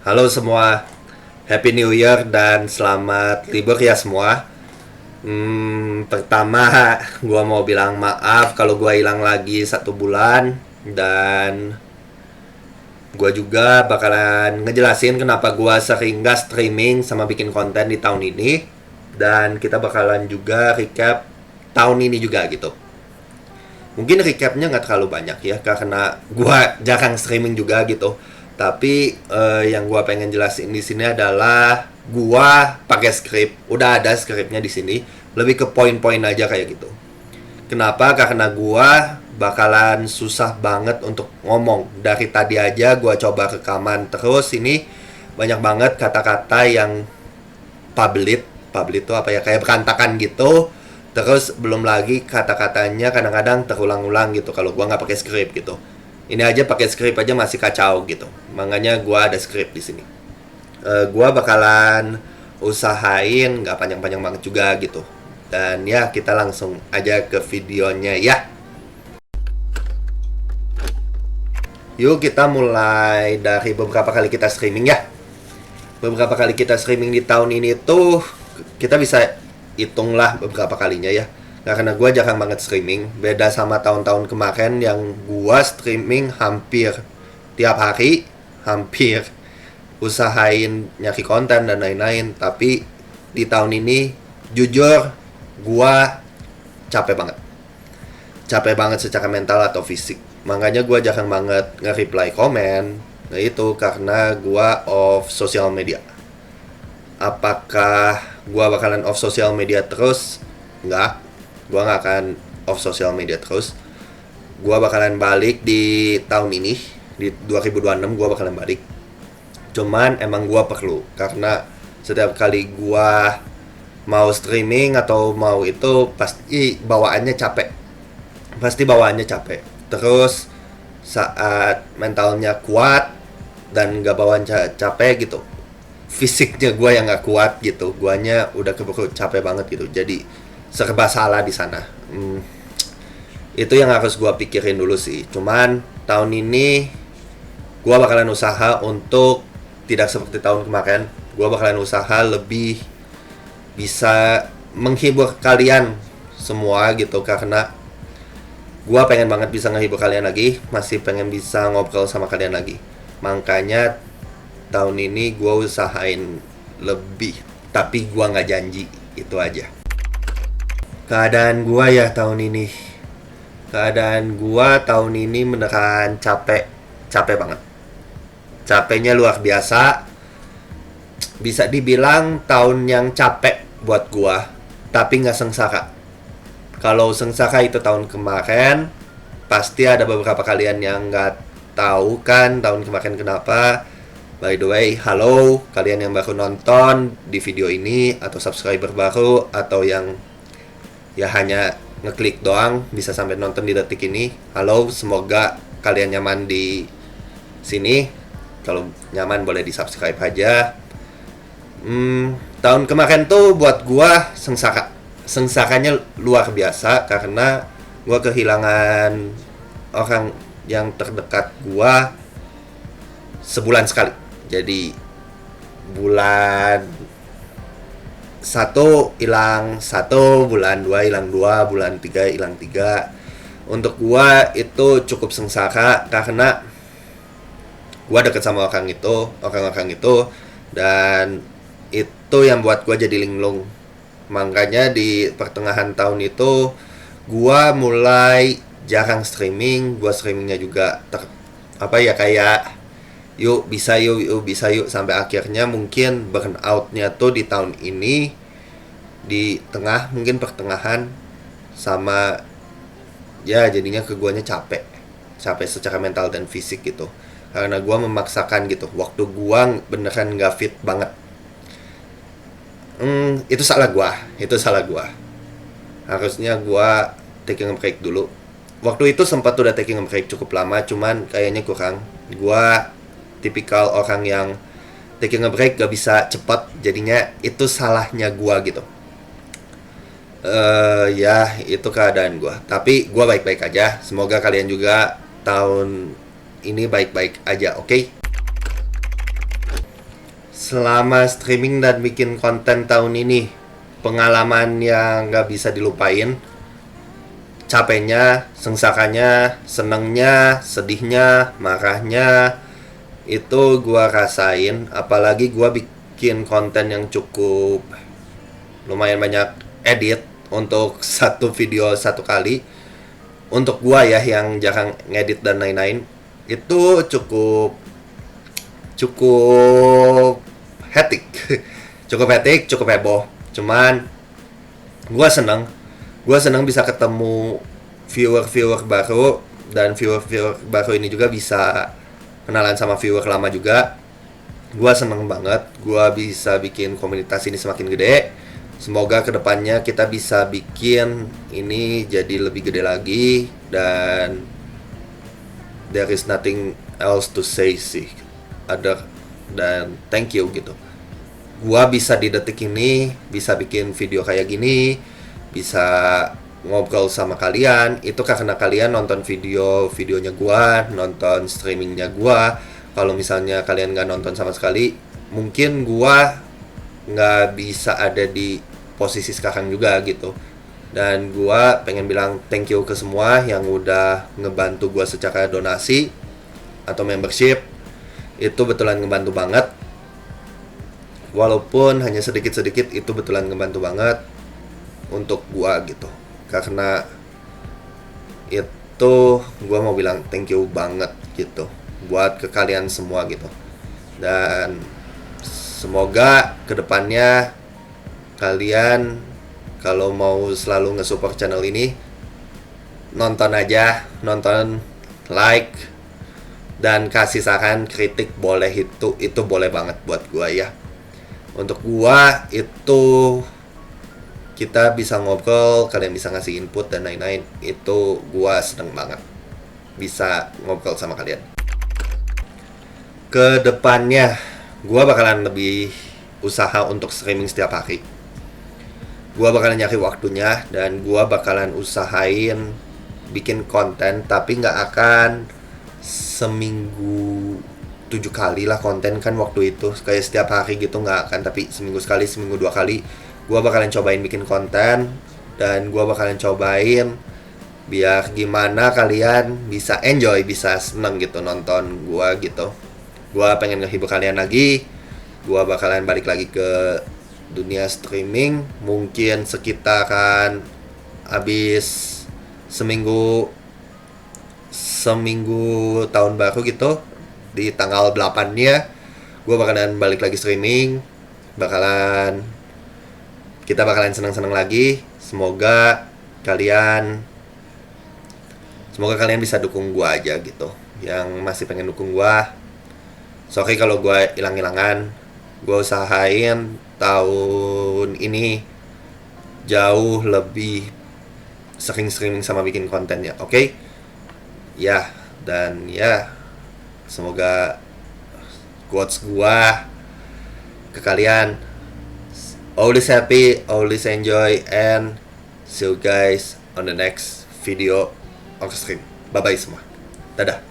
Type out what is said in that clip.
Halo semua, Happy New Year dan selamat libur ya semua. Pertama, gua mau bilang maaf kalau gua hilang lagi 1 bulan dan gua juga bakalan ngejelasin kenapa gua sering nggak streaming sama bikin konten di tahun ini dan kita bakalan juga recap tahun ini juga gitu. Mungkin recapnya nggak terlalu banyak ya karena gua jarang streaming juga gitu. Tapi yang gua pengen jelasin di sini adalah gua pakai skrip, udah ada skripnya di sini, lebih ke poin-poin aja kayak gitu. Kenapa? Karena gua bakalan susah banget untuk ngomong. Dari tadi aja gua coba rekaman terus ini banyak banget kata-kata yang public. Public itu apa ya? Kayak berantakan gitu. Terus belum lagi kata-katanya kadang-kadang terulang-ulang gitu kalau gua nggak pakai skrip gitu. Ini aja pakai skrip aja masih kacau gitu. Makanya gua ada skrip di sini. Gua bakalan usahain nggak panjang-panjang banget juga gitu. Dan ya kita langsung aja ke videonya ya. Yuk kita mulai dari beberapa kali kita streaming ya. Beberapa kali kita streaming di tahun ini tuh kita bisa hitunglah beberapa kalinya ya. Karena gue jarang banget streaming. Beda sama tahun-tahun kemarin yang gue streaming hampir tiap hari. Hampir usahain nyari konten dan lain-lain. Tapi di tahun ini jujur gue capek banget. Capek banget secara mental atau fisik. Makanya gue jarang banget nge-reply komen. Nah itu karena gue off social media. Apakah gue bakalan off social media terus? Enggak, gue gak akan off social media terus. Gue bakalan balik di tahun ini. Di 2026 gue bakalan balik. Cuman emang gue perlu. Karena setiap kali gue mau streaming atau mau itu pasti bawaannya capek. Pasti bawaannya capek. Terus saat mentalnya kuat dan gak bawaan capek gitu, fisiknya gue yang gak kuat gitu, guanya udah keburu capek banget gitu, jadi serba salah di sana. Itu yang harus gue pikirin dulu sih. Cuman tahun ini gue bakalan usaha untuk tidak seperti tahun kemarin. Gue bakalan usaha lebih bisa menghibur kalian semua gitu, karena gue pengen banget bisa ngehibur kalian lagi, masih pengen bisa ngobrol sama kalian lagi. Makanya tahun ini gue usahain lebih, tapi gue nggak janji, itu aja. Keadaan gue ya tahun ini, keadaan gue tahun ini beneran capek, capek banget. Capeknya luar biasa. Bisa dibilang tahun yang capek buat gue, tapi nggak sengsara. Kalau sengsara itu tahun kemarin, pasti ada beberapa kalian yang nggak tahu kan tahun kemarin kenapa. By the way, halo kalian yang baru nonton di video ini, atau subscriber baru, atau yang ya hanya ngeklik doang bisa sampai nonton di detik ini. Halo, semoga kalian nyaman di sini. Kalau nyaman boleh di subscribe aja. Tahun kemarin tuh buat gua sengsara. Sengsaranya luar biasa karena gua kehilangan orang yang terdekat gua sebulan sekali. Jadi bulan 1 hilang 1, bulan 2 hilang 2, bulan 3 hilang 3. Untuk gua itu cukup sengsara karena gua deket sama orang-orang itu, dan itu yang buat gua jadi linglung. Makanya di pertengahan tahun itu gua mulai jarang streaming. Gua streamingnya juga kayak yuk bisa yuk sampai akhirnya mungkin burnoutnya tuh di tahun ini di tengah, mungkin pertengahan, sama ya jadinya ke guanya capek secara mental dan fisik gitu, karena gua memaksakan gitu. Waktu gua beneran gak fit banget. Itu salah gua. Harusnya gua taking a break dulu. Waktu itu sempat udah taking a break cukup lama, cuman kayaknya kurang. Gua tipikal orang yang taking a break gak bisa cepat, jadinya itu salahnya gua gitu. Ya itu keadaan gua. Tapi gua baik-baik aja. Semoga kalian juga tahun ini baik-baik aja, oke? selama streaming dan bikin konten tahun ini, pengalaman yang gak bisa dilupain. Capeknya, sengsaranya, senengnya, sedihnya, marahnya, itu gua rasain. Apalagi gua bikin konten yang cukup lumayan banyak edit untuk satu video satu kali. Untuk gua ya yang jarang ngedit dan lain-lain, itu cukup cukup hectic. Cukup hectic, cukup heboh. Cuman gua seneng bisa ketemu viewer baru, dan viewer baru ini juga bisa kenalan sama viewer lama juga. Gua seneng banget gua bisa bikin komunitas ini semakin gede. Semoga kedepannya kita bisa bikin ini jadi lebih gede lagi, dan there is nothing else to say sih. Dan thank you gitu. Gua bisa di detik ini bisa bikin video kayak gini, bisa ngobrol sama kalian, itu karena kalian nonton videonya gua, nonton streamingnya gua. Kalau misalnya kalian nggak nonton sama sekali, mungkin gua nggak bisa ada di posisi sekarang juga gitu. Dan gua pengen bilang thank you ke semua yang udah ngebantu gua secara donasi atau membership. Itu betulan ngebantu banget. Walaupun hanya sedikit-sedikit, itu betulan ngebantu banget untuk gua gitu. Karena itu gua mau bilang thank you banget gitu buat ke kalian semua gitu. Dan semoga kedepannya kalian kalau mau selalu nge-support channel ini, nonton aja, nonton, like, dan kasih saran, kritik boleh, itu boleh banget buat gua ya. Untuk gua itu kita bisa ngobrol, kalian bisa ngasih input dan lain-lain. Itu gua seneng banget bisa ngobrol sama kalian. Kedepannya gua bakalan lebih usaha untuk streaming setiap hari. Gua bakalan nyari waktunya, dan gua bakalan usahain bikin konten, tapi nggak akan seminggu 7 kali lah konten kan waktu itu, kayak setiap hari gitu nggak akan, tapi seminggu sekali, seminggu 2 kali gua bakalan cobain bikin konten. Dan gua bakalan cobain biar gimana kalian bisa enjoy, bisa seneng gitu nonton gua gitu. Gua pengen ngehibur kalian lagi. Gua bakalan balik lagi ke dunia streaming mungkin sekitaran habis seminggu tahun baru gitu, di tanggal 8-nya gue bakalan balik lagi streaming, kita bakalan seneng-seneng lagi. Semoga kalian bisa dukung gue aja gitu. Yang masih pengen dukung gue, sorry kalau gue hilang-hilangan. Gue usahain tahun ini jauh lebih sering streaming sama bikin kontennya, oke? Ya, dan ya, semoga quotes gua ke kalian, always happy, always enjoy, and see you guys on the next video of stream. Bye bye semua, dadah.